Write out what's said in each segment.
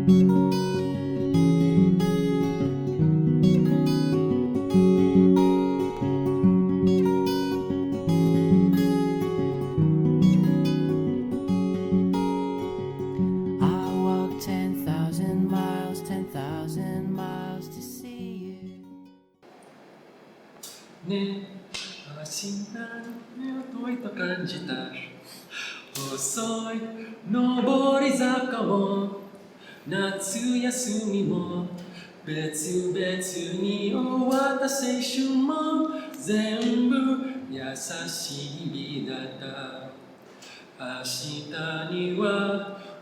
ね、足が遠いと感じた細い上り坂も夏休みも別々に終わった青春も全部優しい日だった明日には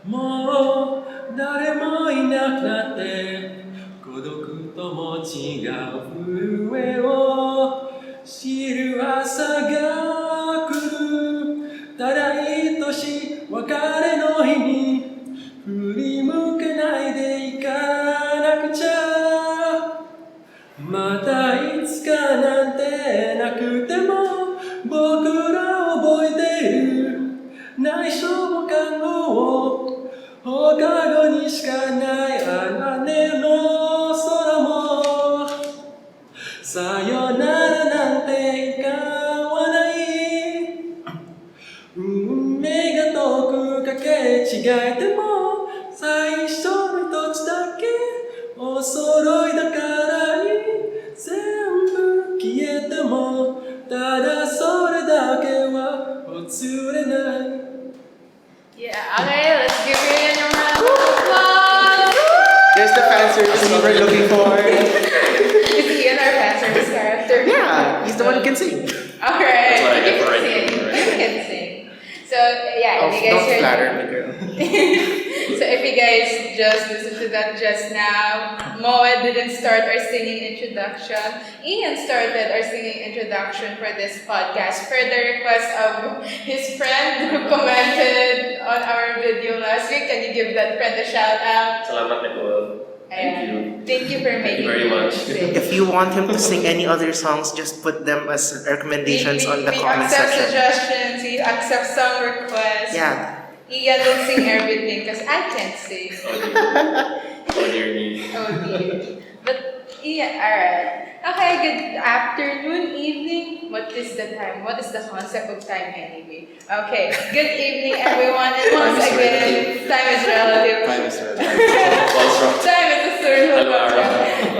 もう誰もいなくなって孤独とも違う震えを知る朝が来るただ愛しい別れの日に振り向けないで行かなくちゃまたいつかなんてなくても僕ら覚えている内緒も看護を放課後にしかない姉の空もさよならなんて言わない運命が遠くかけ違えても最初の一つだけお揃いだからに全部消えてもただそれだけは忘れない Yeah, okay, let's give Ian a round of applause! There's the fan service we were looking for. Is Ian our fan service character? Yeah, he's the one who can sing. Alright, That's what I you get for can writing. sing. You can sing. So, yeah, if you guys Don't heard... flatter me, girl. So if you guys just listened to that just now, Moe didn't start our singing introduction. Ian started our singing introduction for this podcast per the request of his friend who commented on our video last week. Can you give that friend a shout out? Salamat Nicole. Thank you. Thank you for making very much. sing. If you want him to sing any other songs, just put them as recommendations on the comment accept section. suggestions, we accept song requests. Yeah. Ian will sing everything because I can't sing. Oh dear me. Oh dear. But Ian, alright. Okay, good afternoon, evening. What is the time? What is the concept of time anyway? Okay, good evening everyone. And once again, time is relative. Time is relative. Time is a circle. Hello, Ara.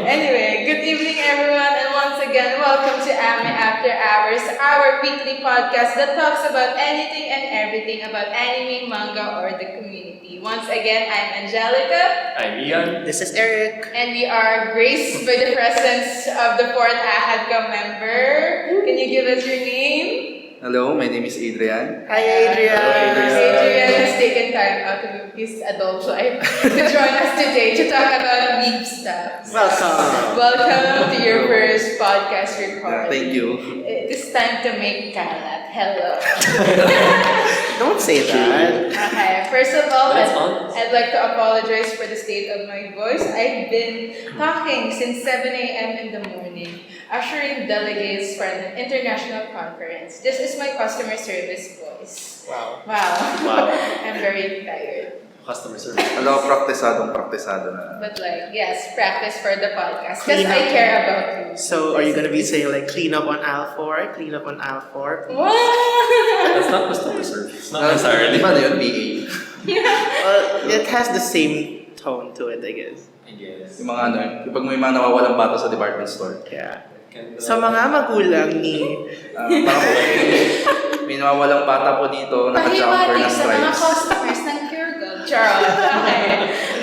Anyway, good evening everyone, and once again, welcome to AME After Hours, our weekly podcast that talks about anything and everything about anime, manga, or the community. Once again, I'm Angelica. I'm Ian. This is Eric. And we are graced by the presence of the fourth ACADCOM member. Can you give us your name? Hello, my name is Adrian. Hi, Adrian. Adrian has taken time out of his adult life to join us today to talk about Weab stuff. Welcome. Welcome to your first podcast recording. Thank you. It is time to make kalat. Hello. Don't say that. Okay, first of all, That's honest. I'd like to apologize for the state of my voice. I've been talking since 7 a.m. in the morning, ushering delegates for an international conference. This is my customer service voice. Wow. Wow. I'm very tired. Customer service. Hello, praktisado na. But yes, practice for the podcast because I care about you. So, are you gonna be saying like clean up on aisle 4? Clean up on aisle 4? What? That's not customer service. Not necessarily. Di ba na yun, PA? Well, it has the same tone to it, I guess. I guess. Yung mga ano, kapag may mga nawawalang bata sa department store. Yeah. Sa mga magulang ni... May nawawalang bata po dito, naka-jumper Pahiwatig ng sa mga stripes. customers ng Kerr. Charles.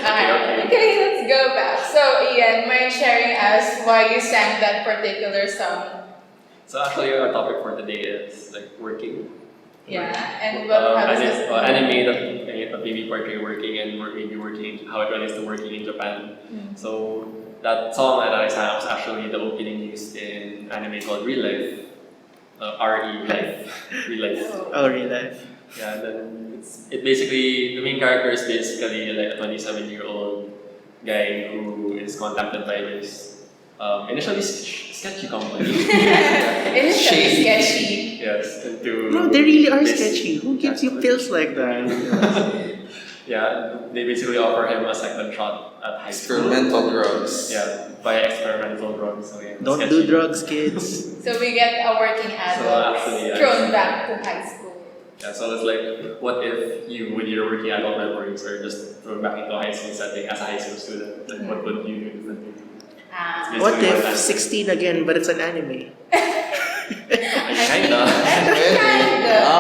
Okay, let's go back. So, Ian, mind sharing us why you sang that particular song? So actually, our topic for today is like working. Yeah, and how does this anime that maybe portray working and maybe working how it relates to working in Japan. So that song that I sang was actually the opening used in anime called Real Life. RE Life. Real Life. Oh, real life. Yeah, and then it basically, the main character is basically like a 27-year-old guy who is contacted by this initially sketchy company. Initially sketchy. Yes, No, they really are sketchy. Who gives you pills like that? Yeah, they basically offer him a second shot at high school. Experimental drugs. Yeah, by experimental drugs. So yeah, Don't sketchy. do drugs, kids. So we get a working adult actually, yeah. thrown back to high school. Yeah, so it's like, what if you, with your working adult memories, are just thrown back into a high school setting as a high school student? Like, what would you do differently? Ah. What Basically if that- 16 again, but it's an anime? Kinda.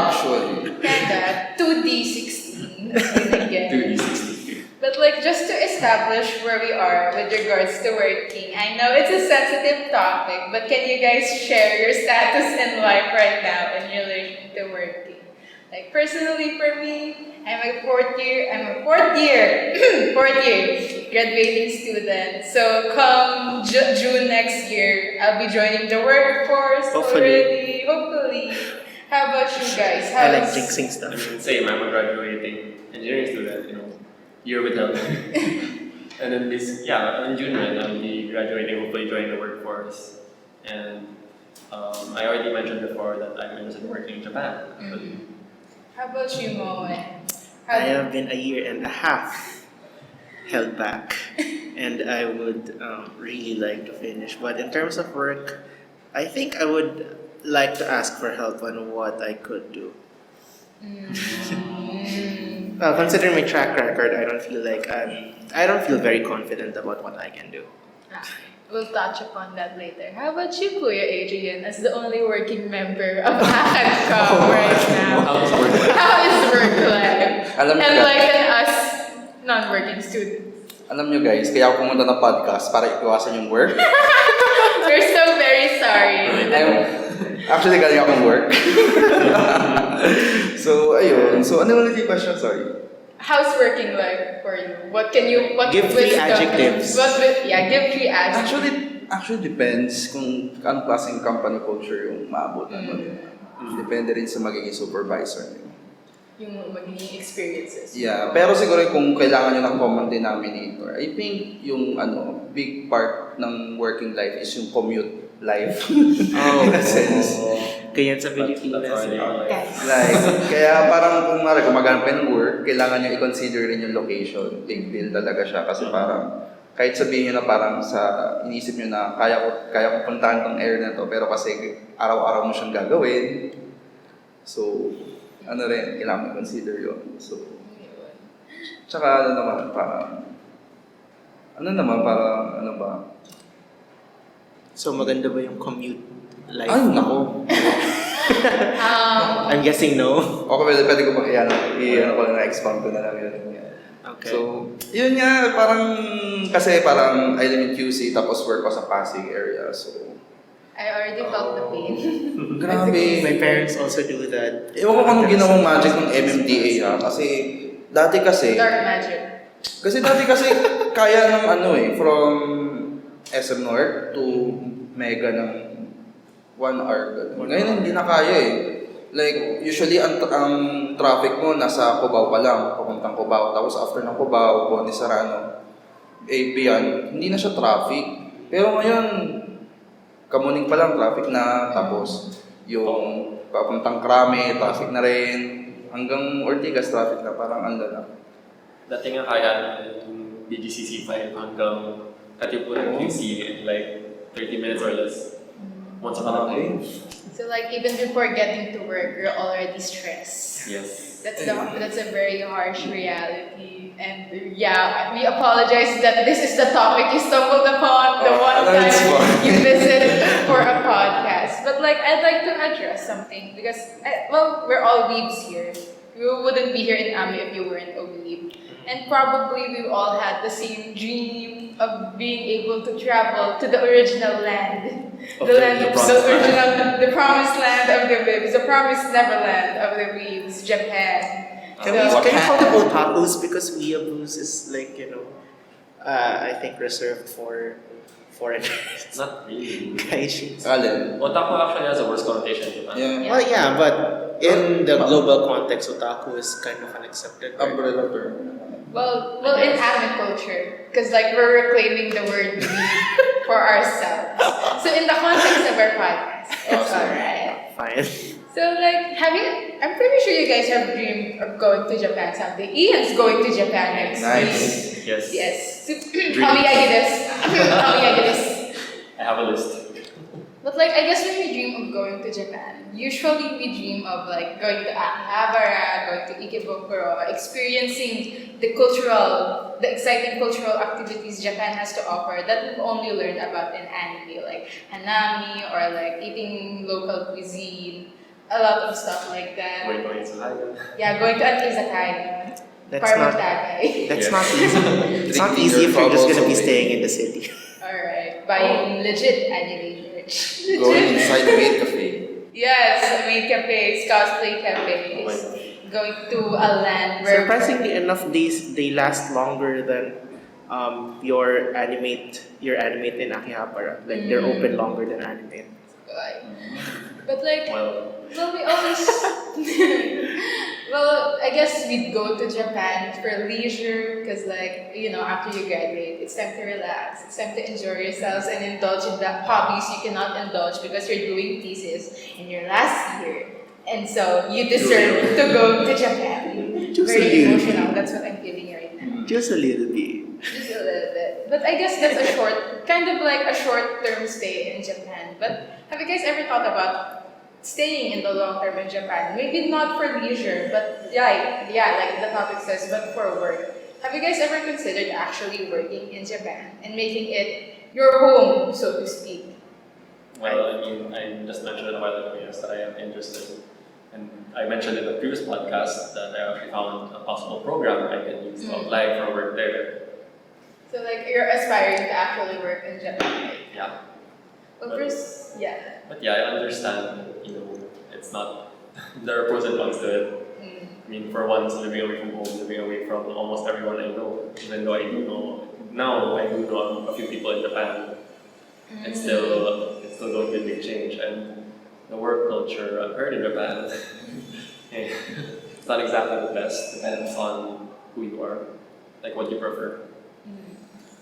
Actually. Kinda. 2D16. Again. 2D60. But like just to establish where we are with regards to working, I know it's a sensitive topic, but can you guys share your status in life right now in relation to working? Like personally for me, I'm a fourth year graduating student. So come June next year, I'll be joining the workforce Hopefully. already. Hopefully. How about you guys? I like How's- jinxing I stuff. mean, same, I'm a graduating engineering student, year with help. And then in June, right, I'll be graduating, hopefully joining the workforce. And I already mentioned before that I'm interested in working in Japan. How about you, Moe? I have been a year and a half held back, and I would really like to finish. But in terms of work, I think I would like to ask for help on what I could do. Well, considering my track record, I don't feel very confident about what I can do. We'll touch upon that later. How about you, Kuya Adrian, as the only working member of ACADCom right now? How's work? How is work life? Alam niyo, Enlighten us non-working students. alam niyo guys, kaya ako pumunta ng podcast para iwasan yung work. We're so very sorry. Actually, galing akong work. So, ayun. So, ano ulit yung question? Sorry. How's working life for you? What Give 3 wisdom- adjectives. Give 3 adjectives. Actually depends kung anong klaseng company culture yung maabutan mo. Depende rin sa magiging supervisor niyo. Yung magiging experiences. Yeah, pero siguro kung kailangan nyo ng common denominator, I think yung big part ng working life is yung commute life. Oh, in a sense. Kaya sa That's Pilipinas. already our life. Yes. Like, kaya parang kung gumaganap kayo ng work, kailangan nyo i-consider rin yung location. Big deal talaga siya kasi parang kahit sabihin nyo na parang inisip nyo na kaya ko puntahan tong area na to, pero kasi araw-araw mo siyang gagawin. So, kailangan i-consider yun. So, tsaka So maganda ba yung commute life? Ay, nako. I'm guessing no. Okay, pwede ko na-expound ko na lang yun. Okay. So, yun nga, kasi parang I live in QC, tapos work ko sa Pasig area, so... I already felt the pain. Grabe. My parents also do that. Ewan ko kung anong ginawang magic ng MMDA kasi dati kasi Dark magic. kaya ng from SM North to Mega ng 1 hour. Ngayon hindi na kaya eh. Like, usually ang traffic mo nasa Cubao pa lang, papuntang Cubao. Tapos after ng Cubao, Boni Sarano, AP yan, hindi na siya traffic. Pero ngayon, kamuning pa lang traffic na, tapos yung papuntang Krame, traffic na rin. Hanggang Ortigas, traffic na, parang ang lala. Dati nga kaya yung BGCC 5 hanggang Katipunan QC in like 30 minutes or less. Once upon a time. So like even before getting to work, you're already stressed. Yes. That's a very harsh reality. And yeah, we apologize that this is the topic you stumbled upon the one That's time fine. you visited for a podcast. But like I'd like to address something because we're all weebs here. You wouldn't be here in AME if you weren't a weeb. And probably we all had the same dream of being able to travel to the original land. The promised land of the weebs, the promised neverland of the weebs, Japan. Can we call them otakus because weeaboos is like, I think reserved for foreigners. Not really. Gaijins. Alin? Otaku actually has a worse connotation in Japan. Yeah. Well, yeah, but in the global context, otaku is kind of an accepted word. Umbrella term. Well, in AME culture, because like we're reclaiming the word weeb for ourselves. So in the context of our podcast, it's alright. Fine. So like, I'm pretty sure you guys have dreamed of going to Japan someday. Ian's going to Japan next Nice. week. Yes. Yes. Dream. Omiyagi desu. Omiyagi desu. I have a list. But like, I guess when we dream of going to Japan, usually we dream of like going to Akihabara, going to Ikebukuro, experiencing the exciting cultural activities Japan has to offer that we've only learned about in anime, like hanami or like eating local cuisine, a lot of stuff like that. Going to Izakaya. Yeah, going to an izakaya. That's Parang not- tagay. That's Yes. not easy. It's not easy if you're just gonna be staying in the city. Alright, buying legit anime merch. Going inside the maid cafe. Yes, maid cafes, cosplay Oh my cafes. gosh. Going to a land where Surprisingly enough, they last longer than your animate in Akihabara. Like they're open longer than animate. But like, Well, we always. Well, I guess we'd go to Japan for leisure because, like, after you graduate, it's time to relax. It's time to enjoy yourselves and indulge in the hobbies you cannot indulge because you're doing thesis in your last year. And so you deserve to go to Japan. Just a Very little emotional. bit. That's what I'm feeling right now. Just a little bit. Just a little bit. But I guess that's kind of like a short-term stay in Japan. But have you guys ever thought about staying in the long term in Japan? Maybe not for leisure, but yeah, like the topic says, but for work. Have you guys ever considered actually working in Japan and making it your home, so to speak? well, I mean, I just mentioned it a while ago, yes, that I am interested. And I mentioned in the previous podcast that I actually found a possible program I can use to apply for work there. So like you're aspiring to actually work in Japan, right? Yeah. Well, first, yeah. But yeah, I understand, it's not, there are pros and cons to it. I mean, for once, living away from home, living away from almost everyone I know, even though I do know a few people in Japan, it's still going to be a big change. And the work culture I've heard in Japan, it's not exactly the best, depends on who you are, like what you prefer.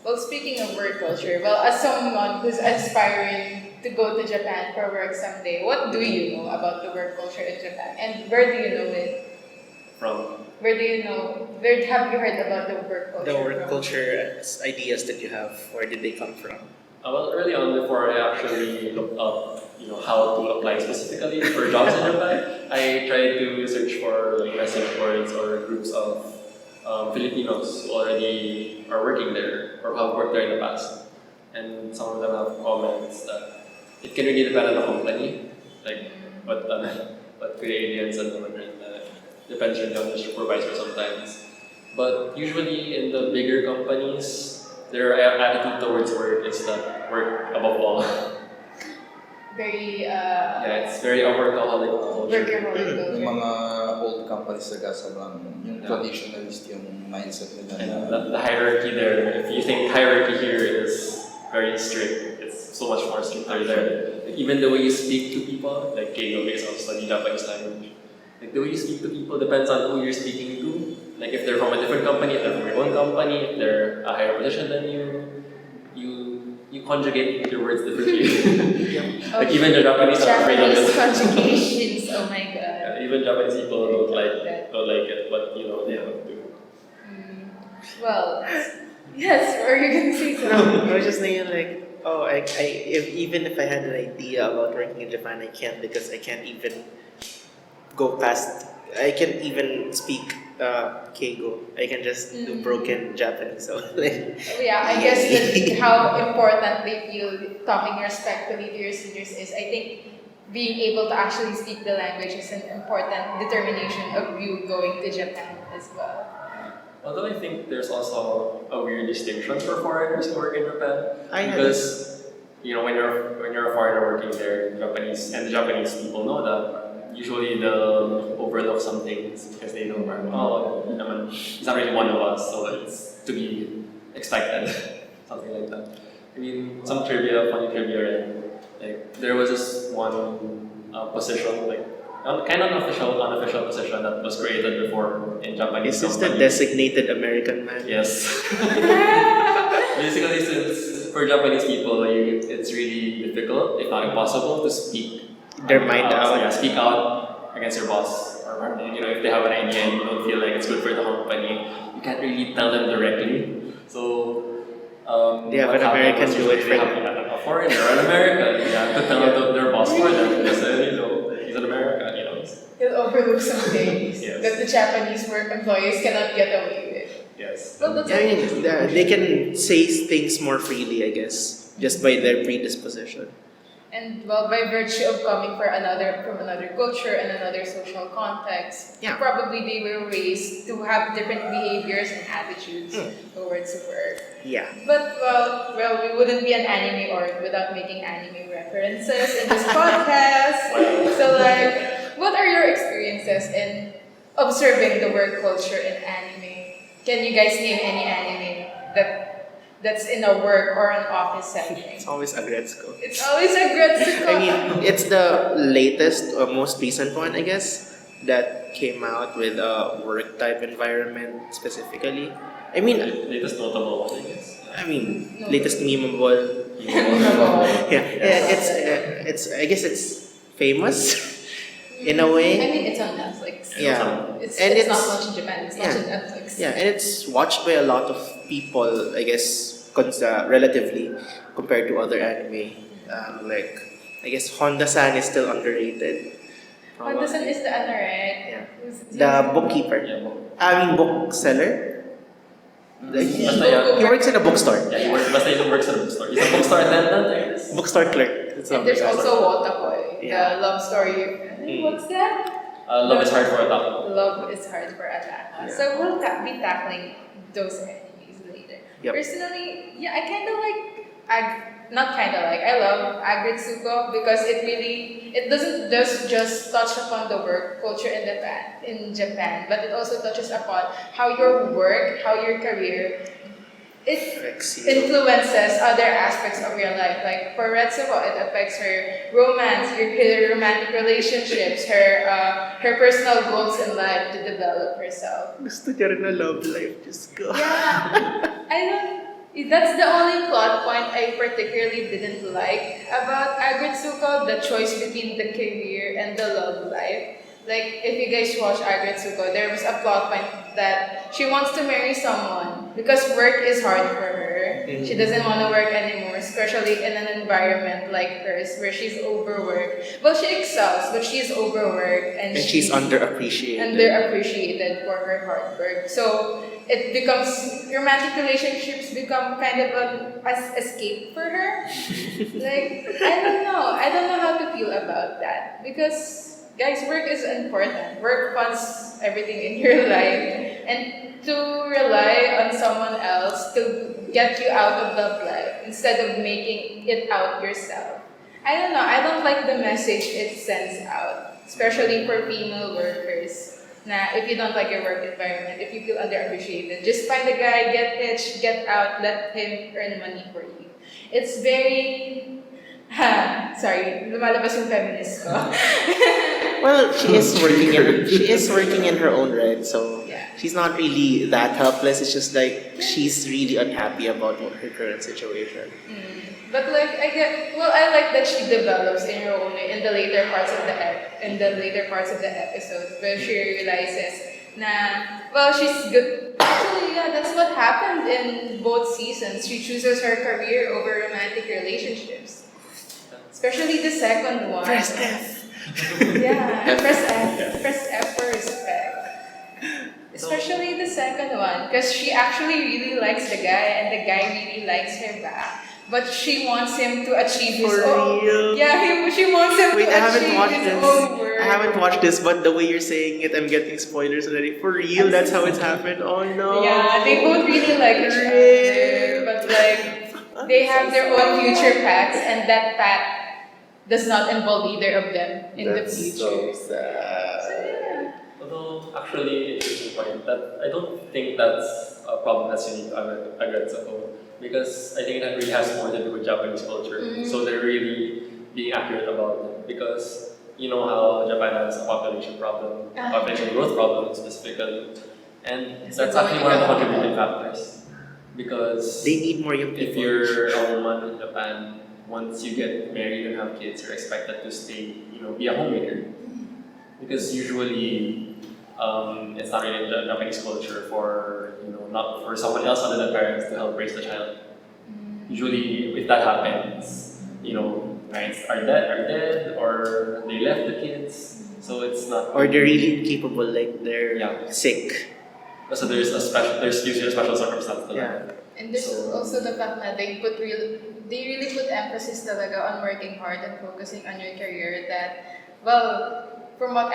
Well, speaking of work culture, as someone who's aspiring to go to Japan for work someday, what do you know about the work culture in Japan? And where do you know it? Where have you heard about the work culture? The work from? culture ideas that you have, where did they come from? Well, early on, before I actually looked up, how to apply specifically for jobs in Japan, I tried to search for like message boards or groups of Filipinos who already are working there or have worked there in the past. And some of them have comments that it can really depend on the company, like what aliens and depends really on the supervisor sometimes. But usually in the bigger companies, their attitude towards work is that work above all. Very, Yeah, it's very workaholic culture. workaholic Yung culture. mga old companies talaga sobrang yung traditionalist yung mindset nila. And the hierarchy there, if you think hierarchy here is very strict, it's so much more stricter there. Like, even the way you speak to people, like Keigo based on study Japanese language, like the way you speak to people depends on who you're speaking to. Like if they're from a different company, if they're from your own company, if they're a higher position than you conjugate your words differently. Like even the Japanese are afraid of Japanese it. conjugations, oh my god. Yeah, even Japanese people don't like it, but they have to. Well, yes, or you're gonna say something. I was just thinking like, even if I had an idea about working in Japan, I can't because I can't even I can't even speak Keigo. I can just do broken Japanese. So like, Yeah, I guess how important they feel talking respectfully to your seniors is, I think, being able to actually speak the language is an important determination of you going to Japan as well. Although I think there's also a weird distinction for foreigners who work in Japan. I had Because when you're a foreigner working there, the Japanese people know that. Usually they'll overlook some things because they know he's not really one of us, so it's to be expected. Something like that. I mean, some funny trivia, like there was this one position, like kind of unofficial position that was created before in Japanese is this the companies. designated American man? Yes. Basically, since for Japanese people, it's really difficult, if not impossible, to speak their mind So out. yeah, speak out against your boss, or if they have an idea and you don't feel like it's good for the company, you can't really tell them directly. So They have what an American happens do it usually for they have a foreigner or an American. You have to tell their boss for them because he's an American. You'll overlook some things Yes. that the Japanese work employees cannot get away with. Yes. Well, that's I mean, they can say things more freely, I guess, just by their predisposition. And well, by virtue of coming from another culture and another social context, Yeah. probably they were raised to have different behaviors and attitudes towards work. Yeah. But well, we wouldn't be an anime org without making anime references in this podcast. So like, what are your experiences in observing the work culture in anime? Can you guys name any anime that's in a work or an office setting? It's always Agretsuko. It's always a great I mean, it's the latest or most recent one, I guess, that came out with a work type environment specifically. I mean, Latest notable one, I guess. latest memeable. Yeah, it's. I guess it's famous in a I way. mean, it's on Netflix. Yeah, It's not launched in Japan. It's launched yeah. on Netflix. Yeah, and it's watched by a lot of people, I guess, relatively compared to other anime. Like, I guess Honda-san is still underrated. Honda-san is the ano, right? Yeah. Who's The bookkeeper. Yeah, Bookseller. He Basta works in a bookstore. Yeah, he works at a bookstore. He's a bookstore attendant, I guess. Bookstore clerk. That's And there's something. also Wataboy, Yeah. the love story. What's that? Love is hard for a taco. Love is hard for Attack. Yeah. So we'll be tackling those enemies later. Yep. Personally, yeah, I kind of like, I love Agretsuko because it doesn't just touch upon the work culture in Japan, but it also touches upon how your work, how your career, it influences other aspects of your life. Like for Retsuko, it affects her romance, her romantic relationships, her personal goals in life to develop herself. Gusto niya rin na love life. Just go. Yeah, that's the only plot point I particularly didn't like about Agretsuko, the choice between the career and the love life. Like, if you guys watch Agretsuko, there was a plot point that she wants to marry someone because work is hard for her. She doesn't want to work anymore, especially in an environment like hers where she's overworked. Well, she excels, but she's overworked and she's underappreciated. Underappreciated for her hard work. So it becomes, romantic relationships become kind of an escape for her. Like, I don't know how to feel about that because guys, work is important. Work funds everything in your life. And to rely on someone else to get you out of love life instead of making it out yourself. I don't know. I don't like the message it sends out, especially for female workers. Nah, if you don't like your work environment, if you feel underappreciated, just find a guy, get hitched, get out, let him earn money for you. It's very... sorry, lumalabas yung feminist ko. Well, she is working in her own right, so Yeah. she's not really that helpless. It's just like she's really unhappy about her current situation. But like I like that she develops in her own way in the later parts of the episode where she realizes she's good. Actually, yeah, that's what happened in both seasons. She chooses her career over romantic relationships. Especially the second one. Press F. Yeah, press F. Press F for respect. Especially the second one, because she actually really likes the guy, and the guy really likes her back. But she wants him to achieve his own. real? Yeah, she wants him Wait, to I haven't achieve watched his this. own work. I haven't watched this, but the way you're saying it, I'm getting spoilers already. For real, that's how it's happened. Oh no. Yeah, they both really like each other, but like they have their own future paths, and that path does not involve either of them in the future. So sad. So, yeah. Although, actually, interesting point that I don't think that's a problem that's unique to Agretsuko because I think that really has more to do with Japanese culture. So they're really being accurate about it because you know how Japan has a population problem, population growth problem specifically, and that's actually one of the contributing factors because They need more young if people. you're a woman in Japan, once you get married and have kids, you're expected to stay, be a homemaker. Because usually, it's not really the Japanese culture for, not for someone else other than parents to help raise the child. Usually, if that happens, parents are dead, or they left the kids. So it's not. Or they're really incapable, like they're sick. So there's usually a special circumstance to that. And there's also the fact that they really put emphasis talaga on working hard and focusing on your career. That, from how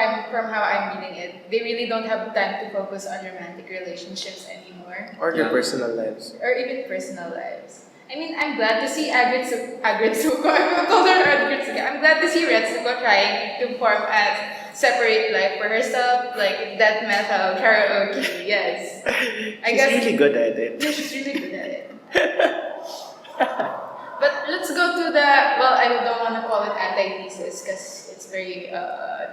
I'm reading it, they really don't have time to focus on romantic relationships anymore, Or their personal lives. or even personal lives. I mean, I'm glad to see Agritsuko. I called her Agritsuko. I'm glad to see Retsuko trying to form a separate life for herself, like death metal, karaoke. Yes, She's really good at it. Yeah, she's really good at it. But let's go to the, I don't want to call it antithesis because it's very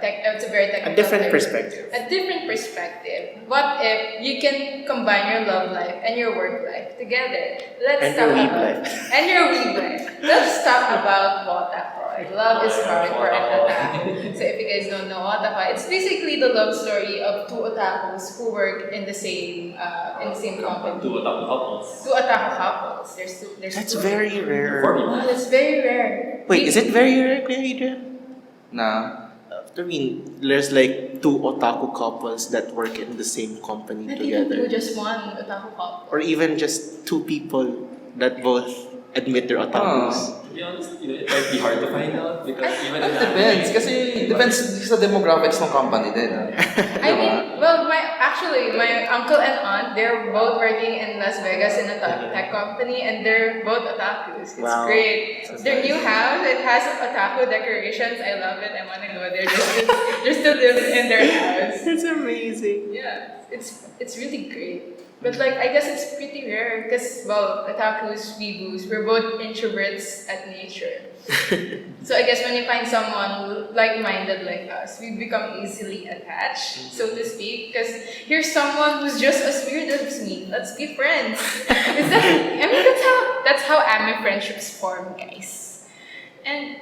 it's a very technical A different term. perspective. A different perspective. What if you can combine your love life and your work life together? And your weeb life. And your weeb life. Let's talk about Watakoy. Love is hard for an otaku. So if you guys don't know Watakoy, it's basically the love story of two otakus who work in the same company. Two otaku couples. Two otaku couples. There's That's two. very rare. Oh, that's very rare. Wait, is it very rare, Kuya Adrian? Na, I mean, there's like two otaku couples that work in the same company Not even together. two, just one otaku couple. Or even just two people that both admit they're otakus. To be honest, it might be hard to find out because even in depends. Kasi depends sa demographics ng company din. I mean, my uncle and aunt, they're both working in Las Vegas in a tech company, and they're both otakus. It's Wow. great. Their new house, it has otaku decorations. I love it. I want to go there just to live in their house. It's amazing. Yeah, it's really great. But I guess it's pretty rare because otakus, weebus, we're both introverts at nature. So I guess when you find someone like-minded like us, we become easily attached, so to speak. Because here's someone who's just as weird as me. Let's be friends. That's how AME friendships form, guys. And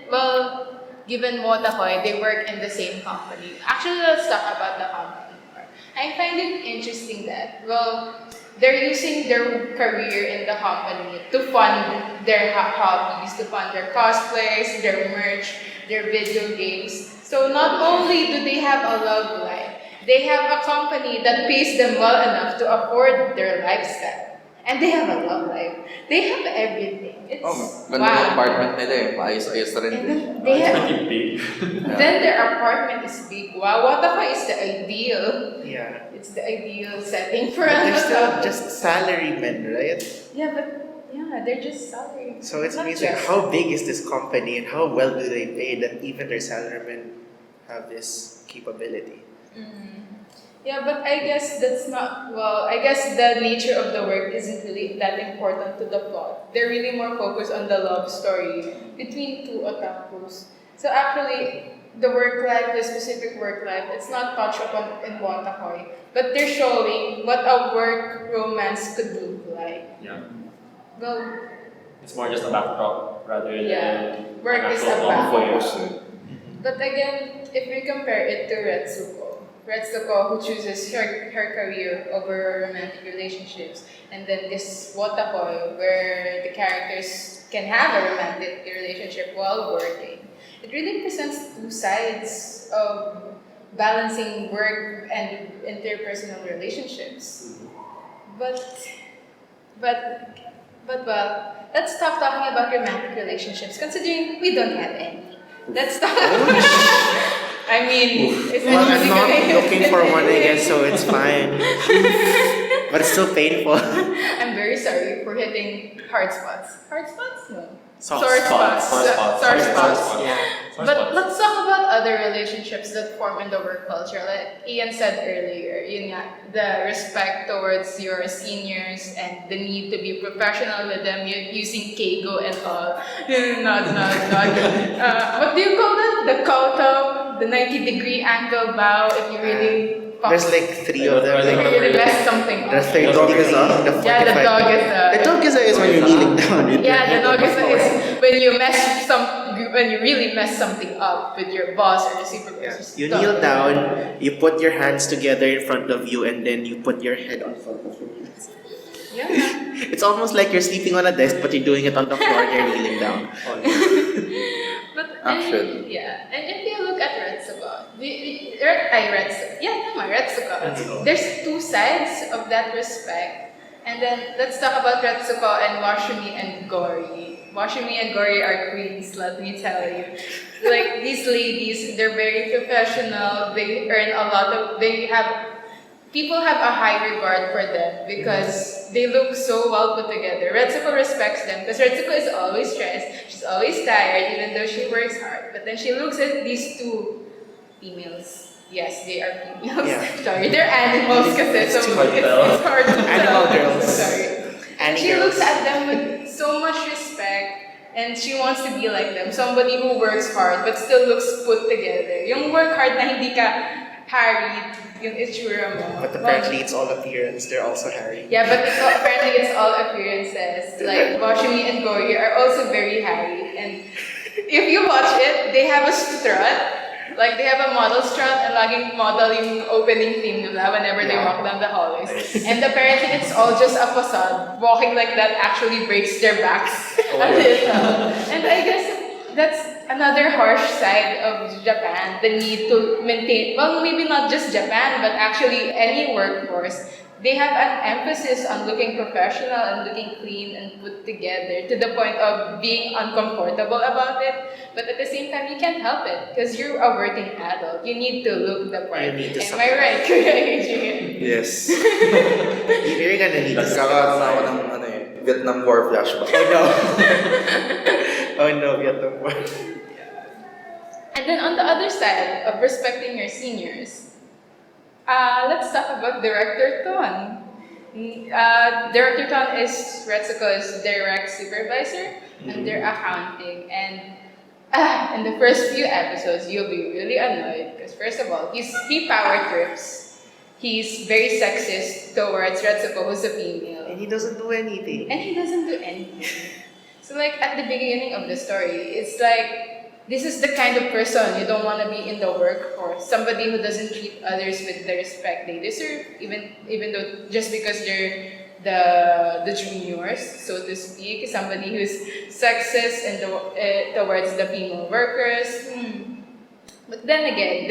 given Watakoy, they work in the same company. Actually, let's talk about the company. I find it interesting that, they're using their career in the company to fund their hobbies, to fund their cosplays, their merch, their video games. So not only do they have a love life, they have a company that pays them well enough to afford their lifestyle. And they have a love life. They have everything. It's Ganda yung apartment nila eh. Maayos-ayos na rin. And then they have, pretty big. then their apartment is big. Wow, Watakoy is the ideal. Yeah. It's the ideal setting for But they're still otaku. just salarymen, right? Yeah, they're just salary. So it's Not amazing. just. How big is this company and how well do they pay that even their salarymen have this capability? Yeah, but I guess that's not, I guess the nature of the work isn't really that important to the plot. They're really more focused on the love story between two otakus. So actually, the work life, the specific work life, it's not touched upon in Watakoy. But they're showing what a work romance could look like. Yeah. Well, It's more just a backdrop rather than work an is actual a backdrop. But again, if we compare it to Retsuko, who chooses her career over romantic relationships, and then this Watakoy, where the characters can have a romantic relationship while working. It really presents two sides of balancing work and interpersonal relationships. But let's stop talking about romantic relationships, considering we don't have any. Let's talk. I mean, it's Well, I'm not looking for one again, so it's fine. But it's still painful. I'm very sorry for hitting hard spots. Hard spots? No. Soft Sore spots. spots. Sore spots. Yeah. But let's talk about other relationships that form in the work culture. Like Ian said earlier, the respect towards your seniors and the need to be professional with them using keigo and all. Not. What do you call that? The koutou, the 90-degree angle bow. If you really There's like 3 of them. They Like, really mess something the up. 30 The dog is degree, up? the 45. Yeah, the dog is The dog is when you're kneeling down. Yeah, the dog is when you really mess something up with your boss or the supervisor. You kneel down, you put your hands together in front of you, and then you put your head on front of you. Yeah. It's almost like you're sleeping on a desk, but you're doing it on the floor and you're kneeling down. But Actually. and if you look at Retsuko, Retsuko. There's 2 sides of that respect. And then let's talk about Retsuko and Washimi and Gori. Washimi and Gori are queens, let me tell you. Like these ladies, they're very professional. They earn a lot of. People have a high regard for them because they look so well put together. Retsuko respects them because Retsuko is always stressed. She's always tired even though she works hard. But then she looks at these 2 females. Yes, they are females. Yeah. Sorry, they're animals kasi so too hard to tell. it's hard to tell. Animal girls. Sorry. And she Girls. looks at them with so much respect and she wants to be like them. Somebody who works hard but still looks put together. Yung work hard na hindi ka harried, yung itsura mo. But apparently it's all appearance, they're also hairy. Yeah, but apparently it's all appearances. Like Washimi and Gori are also very harried. And if you watch it, they have a strut. Like they have a model strut and laging model yung opening theme nila whenever they walk down the hallways. And apparently it's all just a facade. Walking like that actually breaks their backs a little. And I guess that's another harsh side of Japan, the need to maintain, well, maybe not just Japan, but actually any workforce. They have an emphasis on looking professional and looking clean and put together to the point of being uncomfortable about it. But at the same time, you can't help it because you're a working adult. You need to look the part. You need to Am I right, Kuya Adrian? Yes. You're gonna need to Nagkakaroon na ako ng Vietnam War flashback. Oh no. Oh no, Vietnam War. And then on the other side of respecting your seniors, let's talk about Director Ton. Director Ton is Retsuko's direct supervisor and their accounting. And in the first few episodes, you'll be really annoyed because first of all, he power trips. He's very sexist towards Retsuko, who's a female. And he doesn't do anything. And he doesn't do anything. So like at the beginning of the story, it's like this is the kind of person you don't want to be in the workforce. Somebody who doesn't treat others with the respect they deserve, even though just because they're the juniors, so to speak. Somebody who's sexist and towards the female workers. But then again,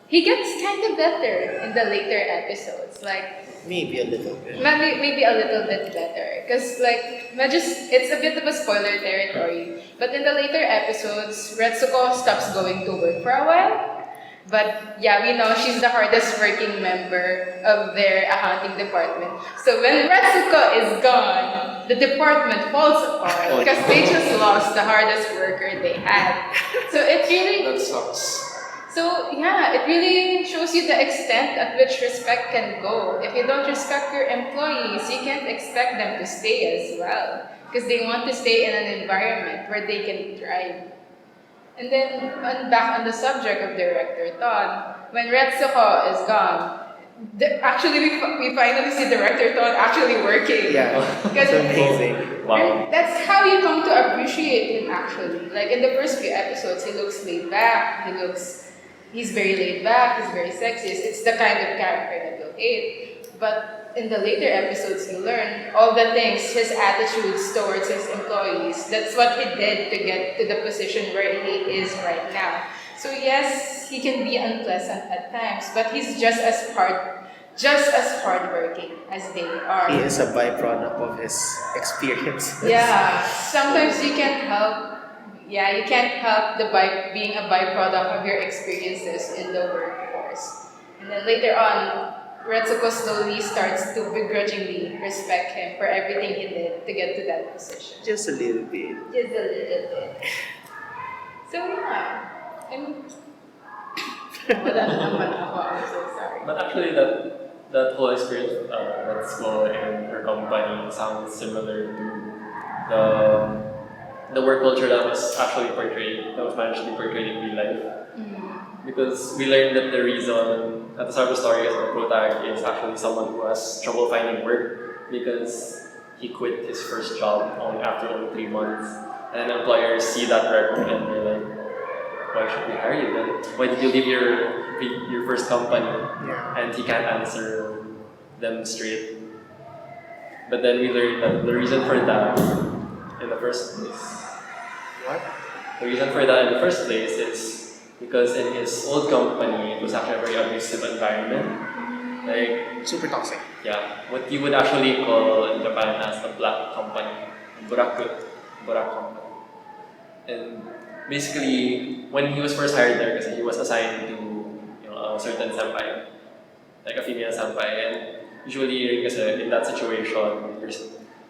he gets kind of better in the later episodes. Like Maybe a little bit. maybe a little bit better. Because it's a bit of a spoiler territory. But in the later episodes, Retsuko stops going to work for a while. But yeah, we know she's the hardest working member of their accounting department. So when Retsuko is gone, the department falls apart because they just lost the hardest worker they had. So it really... That sucks. So yeah, it really shows you the extent at which respect can go. If you don't respect your employees, you can't expect them to stay as well. Because they want to stay in an environment where they can thrive. And then, back on the subject of Director Ton, when Retsuko is gone, actually we finally see Director Ton actually working. Yeah, Because it's amazing. Wow. that's how you come to appreciate him actually. Like in the first few episodes, he looks laid back, he's very laid back, he's very sexist. It's the kind of character that you'll hate. But in the later episodes, you learn all the things, his attitudes towards his employees. That's what he did to get to the position where he is right now. So yes, he can be unpleasant at times, but he's just as hardworking as they are. He is a byproduct of his experience. Yeah, sometimes you can't help. Yeah, you can't help being a byproduct of your experiences in the workforce. And then later on, Retsuko slowly starts to begrudgingly respect him for everything he did to get to that position. Just a little bit. Just a little bit. So yeah, and wala na naman ako. I'm so sorry. But actually, that whole experience that's go in her company sounds similar to the work culture that was actually portrayed, that was managed to be portrayed in real life. because we learned that the reason at the start of the story is the protag is actually someone who has trouble finding work because he quit his first job after only 3 months. And employers see that record and they're like, why should we hire you then? Why did you leave your first company? Yeah. And he can't answer them straight. But then we learned that the reason for that in the first place. What? The reason for that in the first place is because in his old company, it was actually a very abusive environment. Like, Super toxic. yeah, what you would actually call in Japan as a black company, buraku company. And basically, when he was first hired there, because he was assigned to a certain senpai, like a female senpai, and usually kasi in that situation,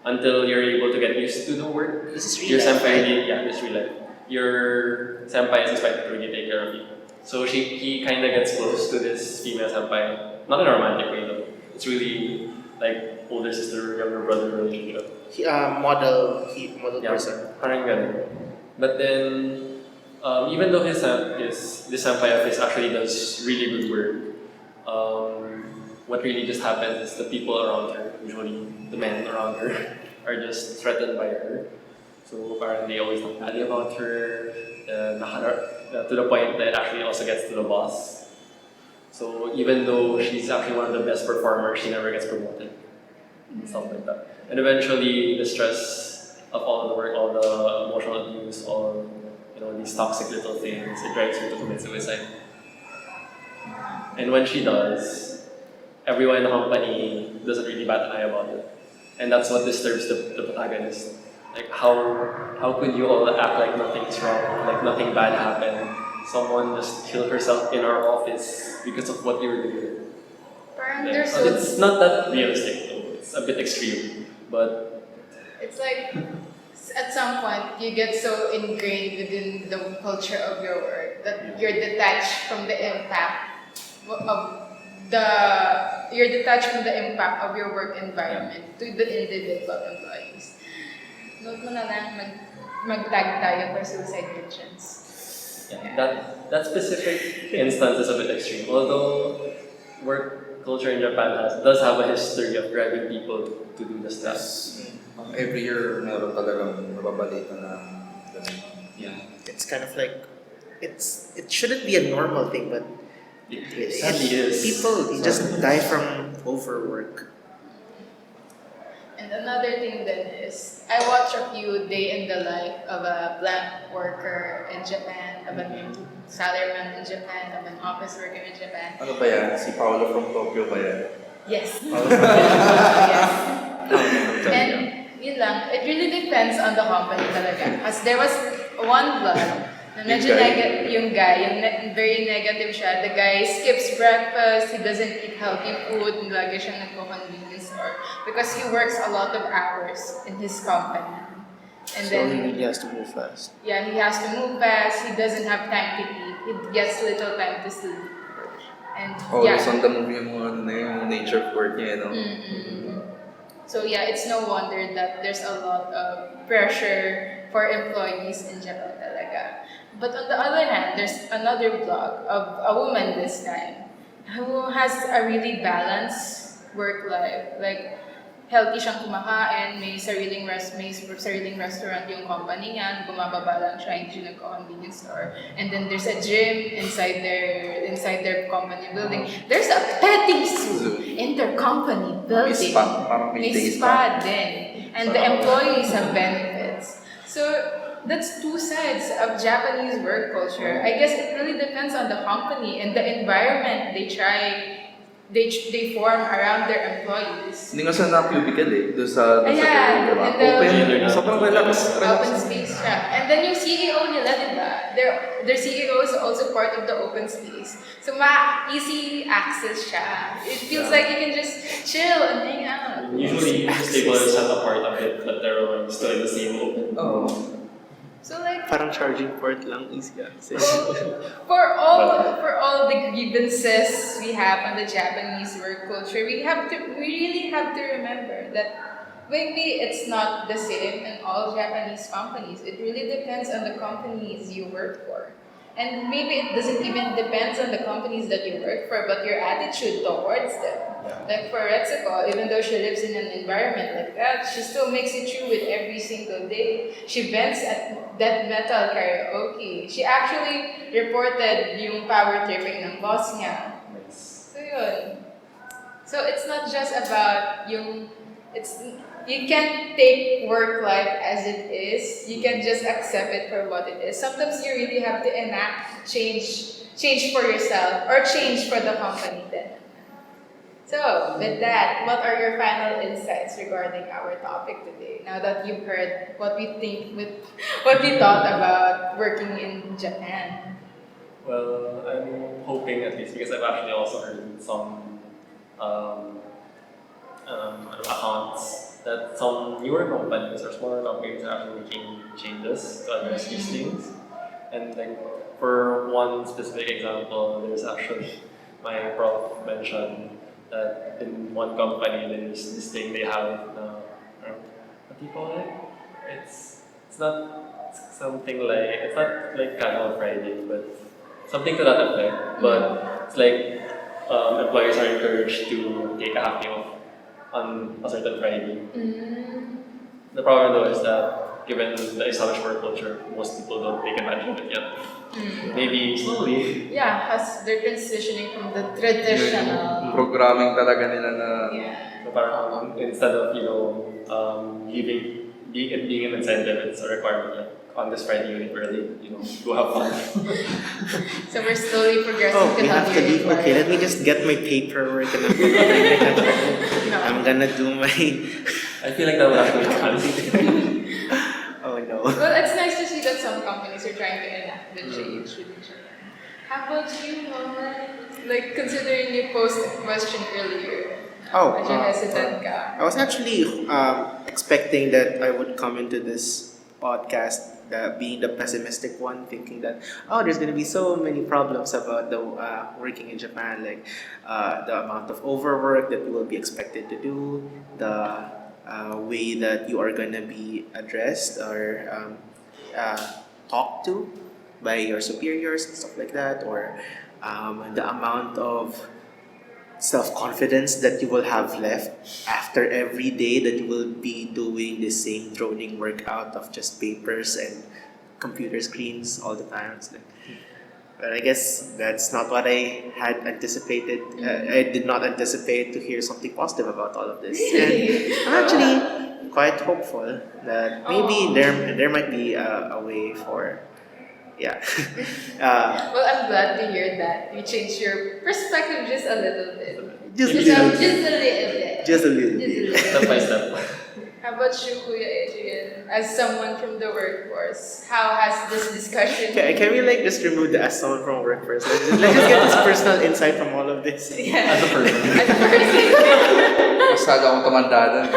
until you're able to get used to the work, This is your real life, senpai, right? yeah, this real life. Your senpai is expected to really take care of you. So he kind of gets close to this female senpai, not in a romantic way though. It's really like older sister, younger brother relationship. Model Yeah, person. parang ganun. But then, even though this senpai of his actually does really good work, what really just happens is the people around her, usually the men around her, are just threatened by her. So apparently they always talk badly about her, to the point that it actually also gets to the boss. So even though she's actually one of the best performers, she never gets promoted. And stuff like that. And eventually the stress of all the work, all the emotional abuse, all these toxic little things, it drives her to commit suicide. And when she does, everyone in the company doesn't really bat an eye about it. And that's what disturbs the protagonist. Like how could you all act like nothing's wrong, like nothing bad happened? Someone just killed herself in our office because of what you were doing. Parang Like, there's so it's not that realistic though. It's a bit extreme, but it's like at some point you get so ingrained within the culture of your work that you're detached from the impact of of your work environment to the individual employees. Note mo na lang mag-tag tayo for suicide kitchens. yeah, that specific instance is a bit extreme. Although work culture in Japan does have a history of driving people to do just that. Every year, meron talagang nababalita na ganun. Yeah. It's kind of like it shouldn't be a normal thing, but It sadly is. people just die from overwork. And another thing then is, I watch a few day in the life of a plant worker in Japan, of a salaryman in Japan, of an office worker in Japan. Ano ba yan? Si Paolo from Tokyo ba yan? Yes. Yes. And yun lang, it really depends on the company talaga. As there was one vlog na medyo yung guy, very negative siya. The guy skips breakfast, he doesn't eat healthy food, lagi siya nagko-convenience store because he works a lot of hours in his company. And So then, he really has to move fast. yeah, he has to move fast, he doesn't have time to eat, he gets little time to sleep. And yeah. Always on the move yung mga yung nature of work niya, no? So yeah, it's no wonder that there's a lot of pressure for employees in Japan talaga. But on the other hand, there's another vlog of a woman this time who has a really balanced work life. Like, healthy siyang kumakain, may sariling restaurant yung company niya, bumababa lang siya, hindi siya nagko-convenience store. And then there's a gym inside their company building. There's a petting zoo in their company building. May spa, parang may day spa din. And the employees have benefits. So that's two sides of Japanese work culture. I guess it really depends on the company and the environment they form around their employees. Hindi nga siya na-cubicle doon sa Ayan, diba? and the- Open, sobrang relax. Open space siya. And then yung CEO nila, diba? Their CEO is also part of the open space. So easy access siya. It feels like you can just chill and hang out. Usually, the table is set apart a bit, but everyone is still in the same open. Oo. So like, Parang charging port lang, easy access. for all the grievances we have on the Japanese work culture, we really have to remember that maybe it's not the same in all Japanese companies. It really depends on the companies you work for. And maybe it doesn't even depends on the companies that you work for, but your attitude towards them. Yeah. Like for Retsuko, even though she lives in an environment like that, she still makes it through it every single day. She vents at death metal karaoke. She actually reported yung power tripping ng boss niya. Nice. So yun. So it's not just about you can't take work life as it is. You can just accept it for what it is. Sometimes you really have to enact change for yourself or change for the company then. So with that, what are your final insights regarding our topic today? Now that you've heard what we thought about working in Japan. Well, I'm hoping at least because I've actually also heard some accounts that some newer companies or smaller companies are actually making changes to address these things. And like for one specific example, there's actually my prof mentioned that in one company there's this thing they have what do you call it? It's not something like it's not like casual Friday, but something to that effect. But it's like employers are encouraged to take a half day off on a certain Friday. The problem though is that given the established work culture, most people don't take advantage of it yet. Maybe slowly. Yeah, because they're transitioning from the traditional. Programming talaga nila na Yeah. So parang instead of being an incentive, it's a requirement. Like on this Friday you leave early, go have fun. So we're slowly progressing Oh, to we have to healthier leave. Okay, let me just get my paperwork and I'm gonna do my. I feel like that would actually be fun. Oh no. Well, it's nice to see that some companies are trying to enact the change within Japan. How about you, Mama? Like, considering you posed a question earlier, Oh, medyo hesitant ka. I was actually expecting that I would come into this podcast being the pessimistic one, thinking that there's gonna be so many problems about the working in Japan, like the amount of overwork that you will be expected to do, the way that you are gonna be addressed or talked to by your superiors and stuff like that, or the amount of self-confidence that you will have left after every day that you will be doing the same droning workout of just papers and computer screens all the time. It's like, but I guess that's not what I had anticipated. I did not anticipate to hear something positive about all of this. And I'm actually quite hopeful that maybe there might be a way for. Yeah. Well, I'm glad to hear that you changed your perspective just a little bit. Just a Just little a bit. little bit. Just a little Just a bit. little Step by bit. step. How about you, Kuya Adrian? As someone from the workforce, how has this discussion? Okay, can we like just remove the as someone from work first? Let's just get this personal insight from all of this. Yeah. As a person. As a person. masyado akong tumanda doon.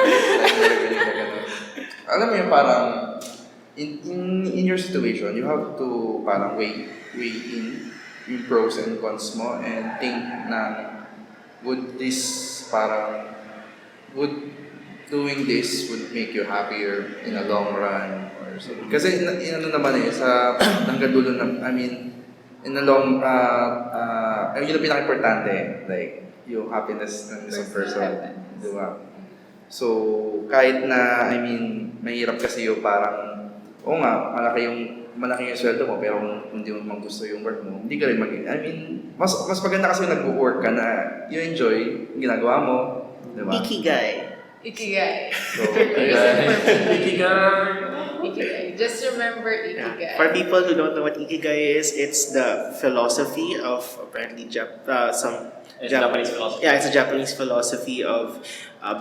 Alam mo yung parang in your situation, you have to parang weigh in yung pros and cons mo and think na would doing this would make you happier in the long run or something. Kasi ano naman sa hanggang dulo na, I mean, in the long, yun ang pinaka-importante, like, yung happiness ng isang person. Diba? So, kahit na, I mean, mahirap kasi yung parang, oo nga, malaki yung sweldo mo, pero kung hindi mo naman gusto yung work mo, hindi ka rin I mean, mas maganda kasi yung nag-work ka na you enjoy yung ginagawa mo, di ba? Ikigai. Ikigai. So, Ikigai. Just remember Yeah. Ikigai. For people who don't know what Ikigai is, it's the philosophy of apparently Japanese philosophy. Yeah, it's a Japanese philosophy of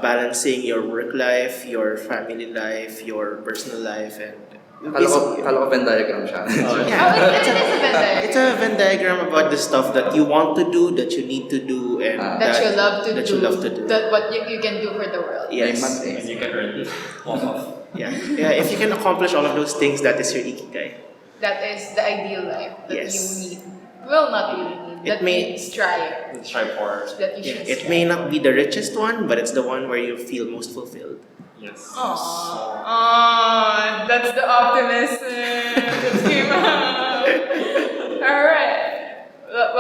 balancing your work life, your family life, your personal life, and Kala ko Venn diagram siya. yeah, It is a Venn diagram. it's a Venn diagram about the stuff that you want to do, that you need to do, and That you love to that do. you love to do. That what you can do for the world. Yes. And you can earn off. Yeah. If you can accomplish all of those things, that is your Ikigai. That is the ideal life that Yes. you need. Well, not really need. It That may- you strive. Let's try for That you Yeah, should it strive. may not be the richest one, but it's the one where you feel most fulfilled. yes. Aww, that's the optimism that came out.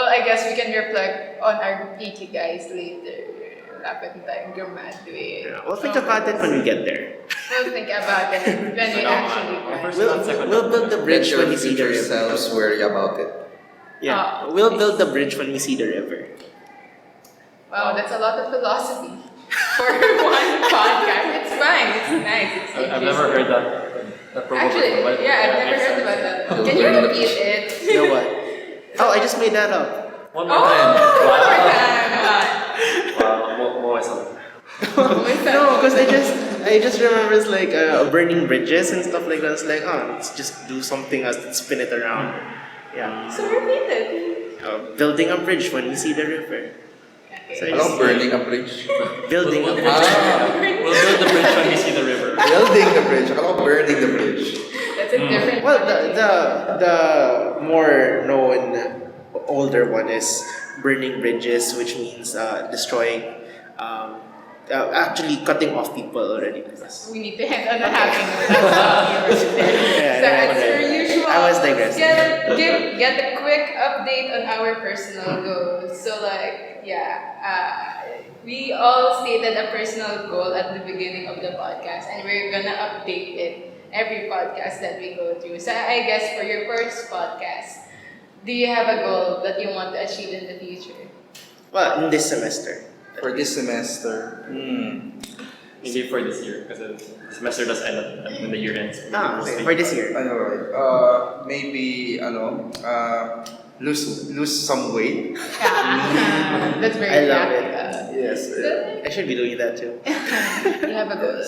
Well, I guess we can reflect on our guys later. Lapit na tayong graduate. Yeah, we'll think about it when we get there. We'll think about it when we actually go. We'll build the bridge Let your when we see the future river. selves worry about it. Yeah, Oh, we'll build the bridge when we see the river. Wow, that's a lot of philosophy for one podcast. It's fine. It's nice. It's I've never heard that. Actually, yeah, I've never heard about that. Can you repeat it? You know what? Oh, I just made that up. One Oh, more time. one more Wow. time. Wow, more something. No, because I just remember it's like burning bridges and stuff like that. It's like, oh, let's just do something else, spin it around. Yeah. So repeat it. Building a bridge when we see the river. So Okay. Alam, burning a bridge. Building a We'll bridge. We'll build the bridge when we see the river. Building the bridge. Alam ko, burning the bridge. That's a different. Well, the more known older one is burning bridges, which means destroying, actually cutting off people already. Because We need to end on a happy note. That's how you were there. So as per usual, I was digressing. get a quick update on our personal goals. So we all stated a personal goal at the beginning of the podcast, and we're gonna update it every podcast that we go through. So I guess for your first podcast, do you have a goal that you want to achieve in the future? well, in this semester. For this semester, Maybe for this year, because the semester does end up when the year ends. Okay, for this year. maybe, lose some weight. That's very I love practical. Yes. I should be doing that too. You have a goal.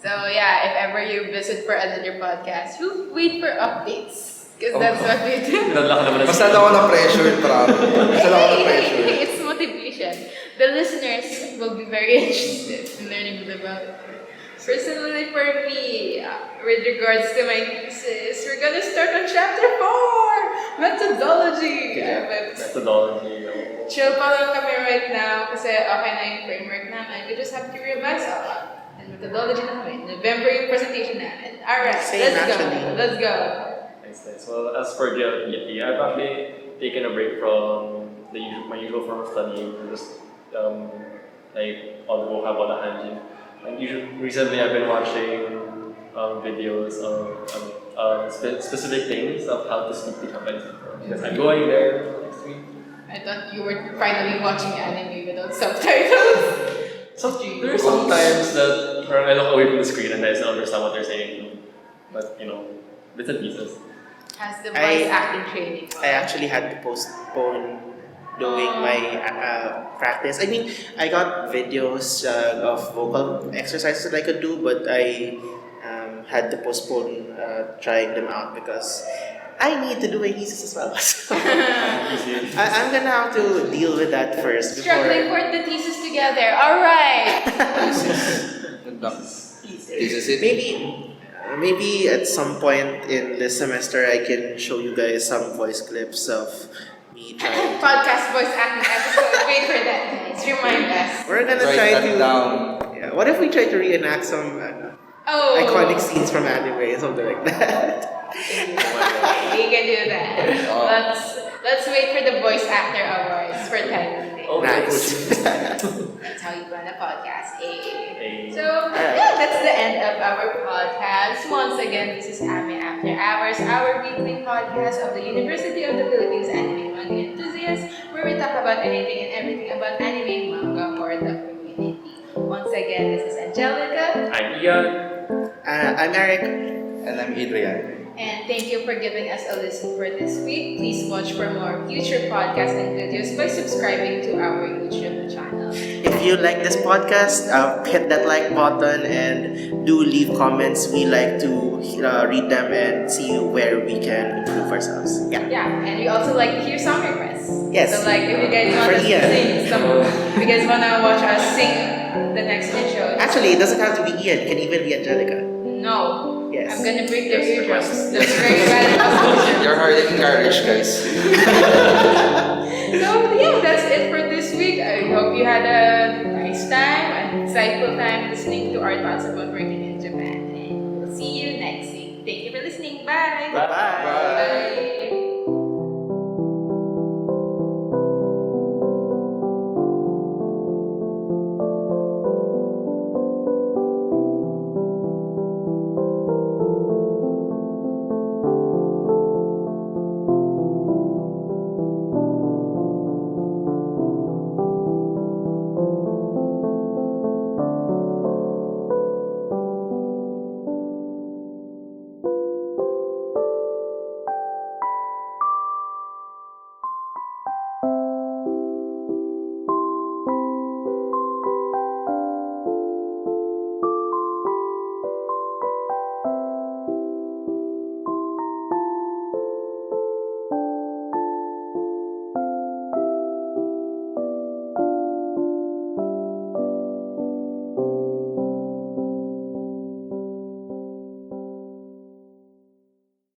So yeah, if ever you visit for another podcast, you wait for updates. Because that's what we do. Pinadala ka naman ng- Basta daw ako na-pressure, parang. Basta daw ako na-pressure. It's motivation. The listeners will be very interested in learning more about it. Personally for me, with regards to my thesis, we're gonna start on chapter 4! Methodology! Methodology. Chill pa lang kami right now kasi okay na yung framework namin. We just have to revise a lot. And methodology na kami. November yung presentation namin. Alright, Same, let's actually. go. Let's go. Nice. Well, as for GLP, I've actually taken a break from my usual form of studying, just like all the vocab, all the hanji. And recently, I've been watching videos of specific things of how to speak to Japanese people. Because I'm going there next week. I thought you were finally watching anime without subtitles. So there are some times that I look away from the screen and I still understand what they're saying, but bits and pieces. Has the voice acting training. I actually had to postpone doing my practice. I mean, I got videos of vocal exercises that I could do, but I had to postpone trying them out because I need to do a thesis as well. So I'm gonna have to deal with that first. Struggling for the thesis together. Alright. This is it. Maybe at some point in this semester I can show you guys some voice clips of me trying. Podcast voice acting episode. Wait for that, guys. Remind us. We're gonna Write try that to. down. Yeah. What if we try to reenact some Oh. iconic scenes from anime, something like that? We can do that. Oh. Let's wait for the voice actor awards for Thailand. Nice. That's how you run a podcast. Hey. So yeah, that's the end of our podcast. Once again, this is AME After Hours, our weekly podcast of the University of the Philippines Anime Manga Enthusiasts, where we talk about anything and everything about anime, manga, or the community. Once again, this is Angelica. I'm Ian. I'm Eric. And I'm Adrian. And thank you for giving us a listen for this week. Please watch for more future podcasts and videos by subscribing to our YouTube channel. If you like this podcast, hit that like button and do leave comments. We like to read them and see where we can improve ourselves. Yeah. Yeah, and we also like to hear song requests. Yes. So like if you guys want For us to Ian. sing some, if you guys want to watch us sing the next intro. Actually, it doesn't have to be Ian. It can even be Angelica. No. Yes. I'm gonna break their Yes, eardrums. That's very bad. You're hardly encouraged, guys. So yeah, that's it for this week. I hope you had a nice time, an insightful time listening to our thoughts about working in Japan. And we'll see you next week. Thank you for listening. Bye. Bye.